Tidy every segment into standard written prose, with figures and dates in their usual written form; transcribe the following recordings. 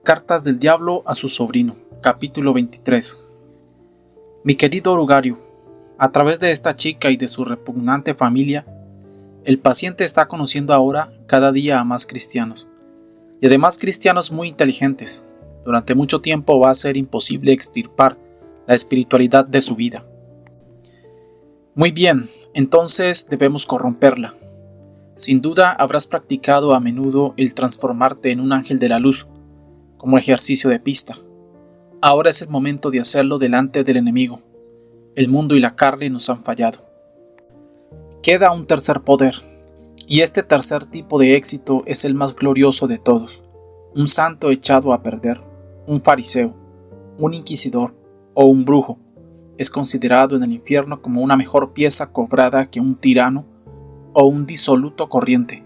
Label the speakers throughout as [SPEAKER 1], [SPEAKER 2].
[SPEAKER 1] Cartas del Diablo a su sobrino, capítulo 23. Mi querido Orugario, a través de esta chica y de su repugnante familia, el paciente está conociendo ahora cada día a más cristianos, y además cristianos muy inteligentes. Durante mucho tiempo va a ser imposible extirpar la espiritualidad de su vida. Muy bien, entonces debemos corromperla. Sin duda habrás practicado a menudo el transformarte en un ángel de la luz, como ejercicio de pista. Ahora es el momento de hacerlo delante del enemigo. El mundo y la carne nos han fallado. Queda un tercer poder, y este tercer tipo de éxito es el más glorioso de todos. Un santo echado a perder, un fariseo, un inquisidor o un brujo es considerado en el infierno como una mejor pieza cobrada que un tirano o un disoluto corriente.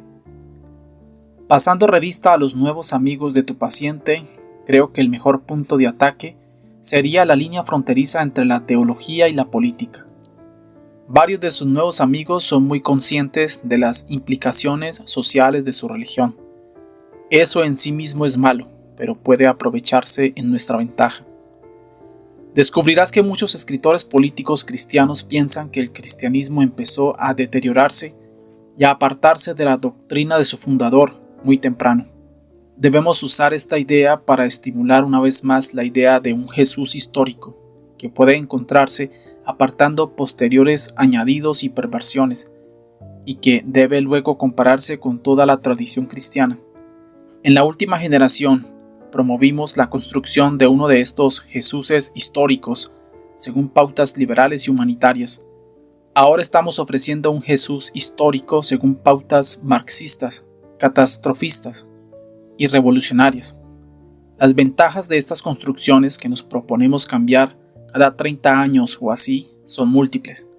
[SPEAKER 1] Pasando revista a los nuevos amigos de tu paciente, creo que el mejor punto de ataque sería la línea fronteriza entre la teología y la política. Varios de sus nuevos amigos son muy conscientes de las implicaciones sociales de su religión. Eso en sí mismo es malo, pero puede aprovecharse en nuestra ventaja. Descubrirás que muchos escritores políticos cristianos piensan que el cristianismo empezó a deteriorarse y a apartarse de la doctrina de su fundador muy temprano. Debemos usar esta idea para estimular una vez más la idea de un Jesús histórico, que puede encontrarse apartando posteriores añadidos y perversiones, y que debe luego compararse con toda la tradición cristiana. En la última generación, promovimos la construcción de uno de estos Jesuses históricos, según pautas liberales y humanitarias. Ahora estamos ofreciendo un Jesús histórico según pautas marxistas, catastrofistas y revolucionarias. Las ventajas de estas construcciones que nos proponemos cambiar cada 30 años o así son múltiples.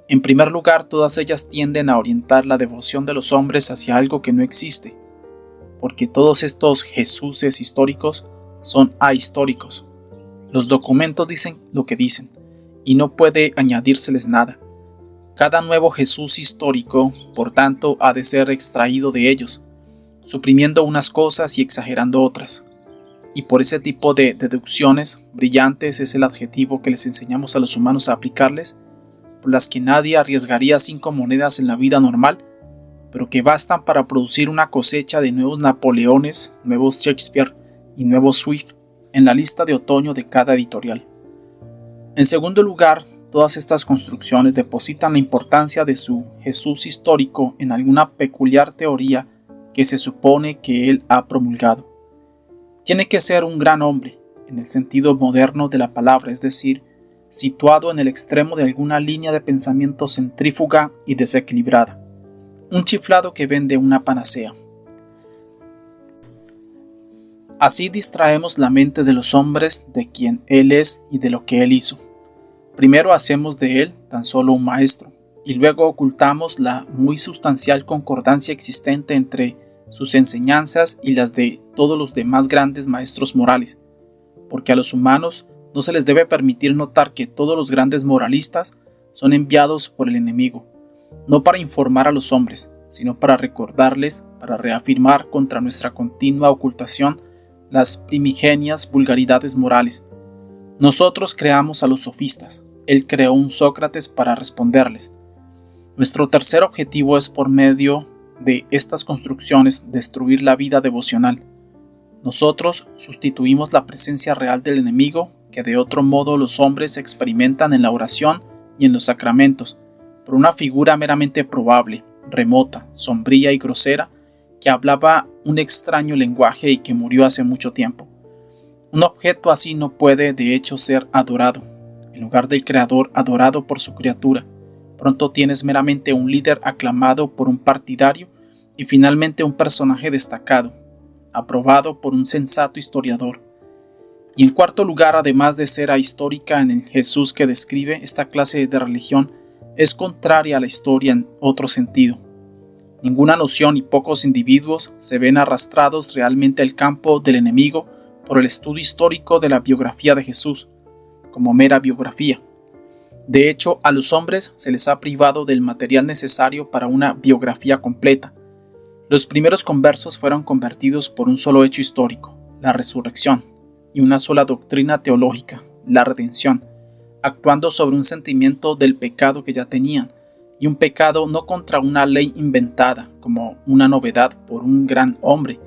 [SPEAKER 1] En primer lugar, todas ellas tienden a orientar la devoción de los hombres hacia algo que no existe, porque todos estos Jesuses históricos son ahistóricos. Los documentos dicen lo que dicen, y no puede añadírseles nada. Cada nuevo Jesús histórico, por tanto, ha de ser extraído de ellos, suprimiendo unas cosas y exagerando otras. Y por ese tipo de deducciones, brillantes es el adjetivo que les enseñamos a los humanos a aplicarles, por las que nadie arriesgaría 5 monedas en la vida normal, pero que bastan para producir una cosecha de nuevos Napoleones, nuevos Shakespeare y nuevos Swift en la lista de otoño de cada editorial. En segundo lugar, todas estas construcciones depositan la importancia de su Jesús histórico en alguna peculiar teoría que se supone que él ha promulgado. Tiene que ser un gran hombre, en el sentido moderno de la palabra, es decir, situado en el extremo de alguna línea de pensamiento centrífuga y desequilibrada. Un chiflado que vende una panacea. Así distraemos la mente de los hombres de quien él es y de lo que él hizo. Primero hacemos de él tan solo un maestro, y luego ocultamos la muy sustancial concordancia existente entre sus enseñanzas y las de todos los demás grandes maestros morales, porque a los humanos no se les debe permitir notar que todos los grandes moralistas son enviados por el enemigo, no para informar a los hombres, sino para recordarles, para reafirmar contra nuestra continua ocultación las primigenias vulgaridades morales. Nosotros creamos a los sofistas, él creó un Sócrates para responderles. Nuestro tercer objetivo es, por medio de estas construcciones, destruir la vida devocional. Nosotros sustituimos la presencia real del enemigo que de otro modo los hombres experimentan en la oración y en los sacramentos, por una figura meramente probable, remota, sombría y grosera, que hablaba un extraño lenguaje y que murió hace mucho tiempo. Un objeto así no puede, de hecho, ser adorado. En lugar del Creador adorado por su criatura, pronto tienes meramente un líder aclamado por un partidario y finalmente un personaje destacado, aprobado por un sensato historiador. Y en cuarto lugar, además de ser ahistórica en el Jesús que describe, esta clase de religión es contraria a la historia en otro sentido. Ninguna noción y pocos individuos se ven arrastrados realmente al campo del enemigo por el estudio histórico de la biografía de Jesús, como mera biografía. De hecho, a los hombres se les ha privado del material necesario para una biografía completa. Los primeros conversos fueron convertidos por un solo hecho histórico, la resurrección, y una sola doctrina teológica, la redención, actuando sobre un sentimiento del pecado que ya tenían, y un pecado no contra una ley inventada como una novedad por un gran hombre,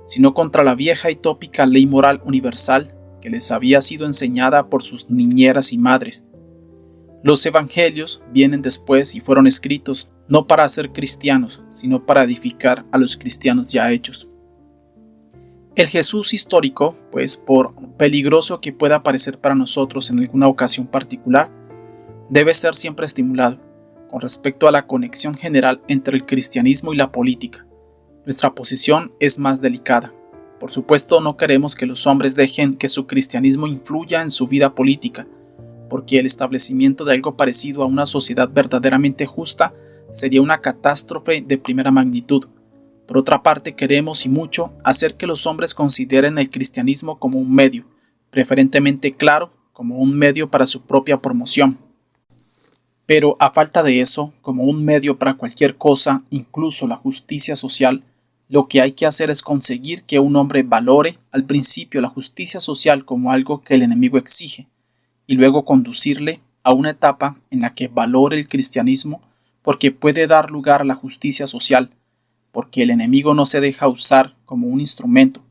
[SPEAKER 1] sino contra la vieja y tópica ley moral universal que les había sido enseñada por sus niñeras y madres. Los evangelios vienen después y fueron escritos no para hacer cristianos, sino para edificar a los cristianos ya hechos. El Jesús histórico, pues por peligroso que pueda parecer para nosotros en alguna ocasión particular, debe ser siempre estimulado con respecto a la conexión general entre el cristianismo y la política. Nuestra posición es más delicada. Por supuesto, no queremos que los hombres dejen que su cristianismo influya en su vida política, porque el establecimiento de algo parecido a una sociedad verdaderamente justa sería una catástrofe de primera magnitud. Por otra parte, queremos y mucho hacer que los hombres consideren el cristianismo como un medio, preferentemente claro, como un medio para su propia promoción. Pero a falta de eso, como un medio para cualquier cosa, incluso la justicia social, lo que hay que hacer es conseguir que un hombre valore al principio la justicia social como algo que el enemigo exige, y luego conducirle a una etapa en la que valore el cristianismo porque puede dar lugar a la justicia social, porque el enemigo no se deja usar como un instrumento.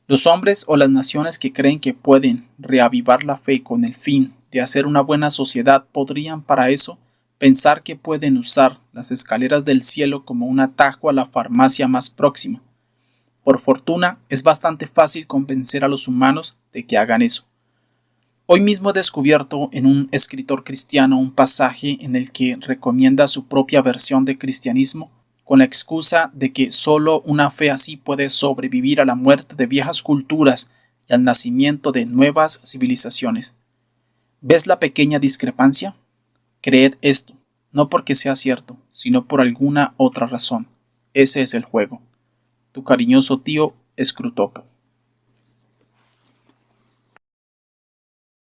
[SPEAKER 1] Los hombres o las naciones que creen que pueden reavivar la fe con el fin de hacer una buena sociedad podrían para eso pensar que pueden usar las escaleras del cielo como un atajo a la farmacia más próxima. Por fortuna, es bastante fácil convencer a los humanos de que hagan eso. Hoy mismo he descubierto en un escritor cristiano un pasaje en el que recomienda su propia versión de cristianismo con la excusa de que solo una fe así puede sobrevivir a la muerte de viejas culturas y al nacimiento de nuevas civilizaciones. ¿Ves la pequeña discrepancia? Creed esto, no porque sea cierto, sino por alguna otra razón. Ese es el juego. Tu cariñoso tío Scrutopo.